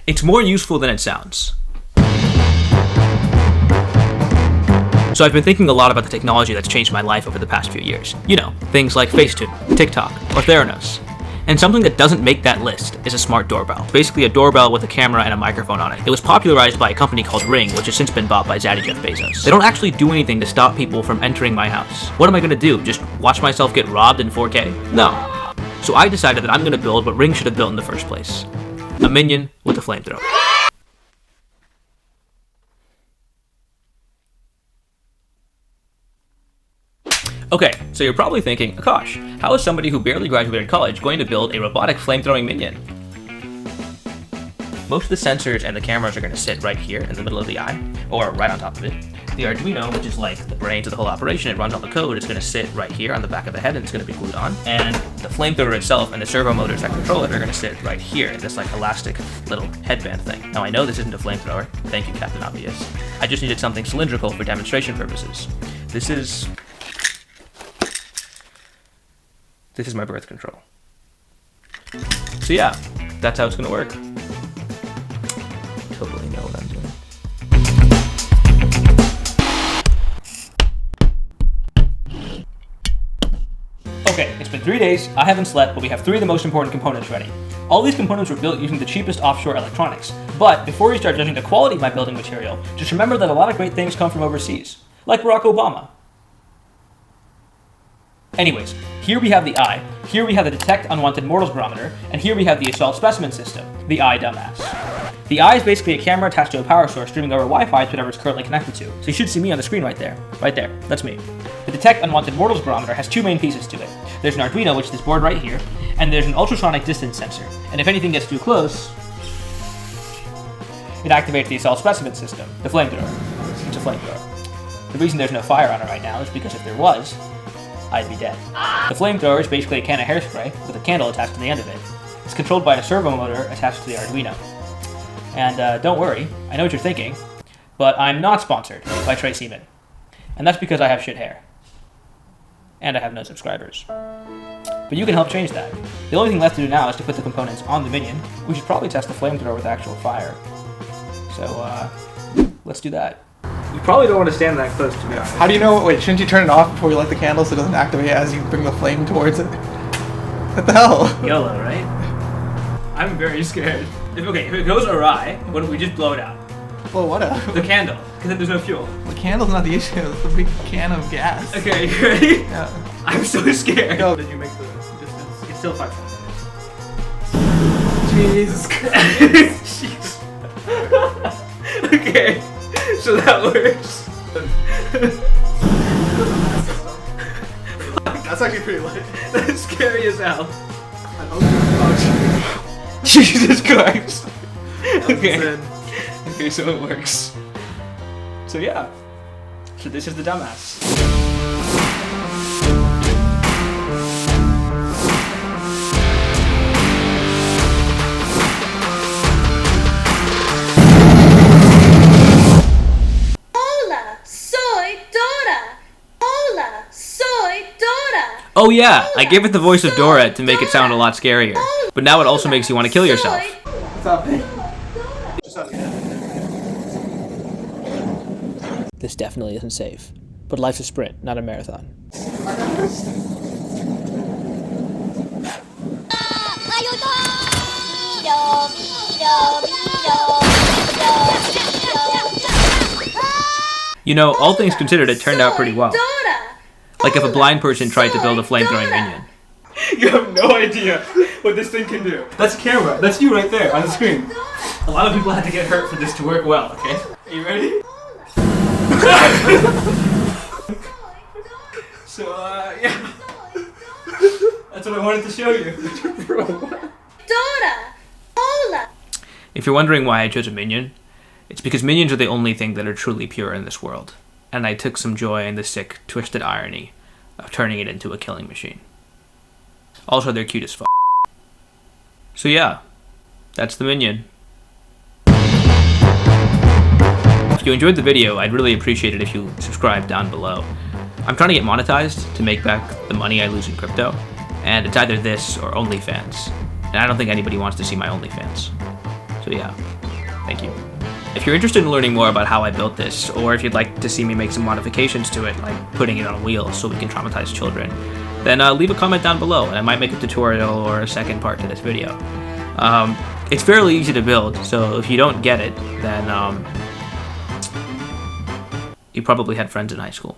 It's more useful than it sounds. So I've been thinking a lot about the technology that's changed my life over the past few years. You know, things like Facetune, TikTok, or Theranos. And something that doesn't make that list is a smart doorbell. Basically a doorbell with a camera and a microphone on it. It was popularized by a company called Ring, which has since been bought by Zaddy Jeff Bezos. They don't actually do anything to stop people from entering my house. What am I gonna do? Just watch myself get robbed in 4K? No. So I decided that I'm gonna build what Ring should have built in the first place. A Minion with a flamethrower. Okay, so you're probably thinking, Akash, how is somebody who barely graduated college going to build a robotic flame-throwing minion? Most of the sensors and the cameras are going to sit right here in the middle of the eye, or right on top of it. The Arduino, which is like the brains of the whole operation, it runs all the code, it's going to sit right here on the back of the head and it's going to be glued on. And the flamethrower itself and the servo motors that control it are going to sit right here in this like elastic little headband thing. Now I know this isn't a flamethrower, thank you Captain Obvious. I just needed something cylindrical for demonstration purposes. This is my birth control. So yeah, that's how it's gonna work. Totally know what I'm doing. Okay, it's been 3 days, I haven't slept, but we have 3 of the most important components ready. All these components were built using the cheapest offshore electronics. But before you start judging the quality of my building material, just remember that a lot of great things come from overseas. Like Barack Obama. Anyways, here we have the eye, here we have the detect unwanted mortals barometer, and here we have the assault specimen system, the eye dumbass. The eye is basically a camera attached to a power source streaming over Wi-Fi to whatever it's currently connected to. So you should see me on the screen right there, that's me. The detect unwanted mortals barometer has 2 main pieces to it. There's an Arduino, which is this board right here, and there's an ultrasonic distance sensor. And if anything gets too close, it activates the assault specimen system, the flamethrower. It's a flamethrower. The reason there's no fire on it right now is because if there was, I'd be dead. The flamethrower is basically a can of hairspray with a candle attached to the end of it. It's controlled by a servo motor attached to the Arduino. And don't worry, I know what you're thinking, but I'm not sponsored by Trey Seaman. And that's because I have shit hair. And I have no subscribers. But you can help change that. The only thing left to do now is to put the components on the Minion. We should probably test the flamethrower with actual fire. So, let's do that. You probably don't want to stand that close, to be honest. How do you know? Wait, shouldn't you turn it off before you light the candle so it doesn't activate as you bring the flame towards it? What the hell? YOLO, right? I'm very scared. If it goes awry, what if we just blow it out? Blow what up? The candle, because then there's no fuel. The candle's not the issue, it's the big can of gas. Okay, you ready? Yeah. I'm so scared. Go. Did you make the distance? It's still 5 minutes. Jesus Christ. Jeez. Okay, so that works. That's actually pretty light. That's scary as hell. Oh, Jesus Christ. Okay. insane. Okay, so it works. So yeah. So this is the dumbass. Oh yeah, I gave it the voice of Dora to make it sound a lot scarier. But now it also makes you want to kill yourself. What's up, man? Just up here. This definitely isn't safe. But life's a sprint, not a marathon. You know, all things considered, it turned out pretty well. Like if a blind person tried to build a flame-throwing minion. You have no idea what this thing can do. That's a camera. That's you right there on the screen. A lot of people had to get hurt for this to work well, okay? Are you ready? So, yeah. That's what I wanted to show you. If you're wondering why I chose a minion, it's because minions are the only thing that are truly pure in this world. And I took some joy in the sick, twisted irony of turning it into a killing machine. Also, they're cute as fuck. So yeah, that's the Minion. If you enjoyed the video, I'd really appreciate it if you subscribe down below. I'm trying to get monetized to make back the money I lose in crypto, and it's either this or OnlyFans. And I don't think anybody wants to see my OnlyFans. So yeah, thank you. If you're interested in learning more about how I built this, or if you'd like to see me make some modifications to it, like putting it on wheels so we can traumatize children, then leave a comment down below, and I might make a tutorial or a second part to this video. It's fairly easy to build, so if you don't get it, then you probably had friends in high school.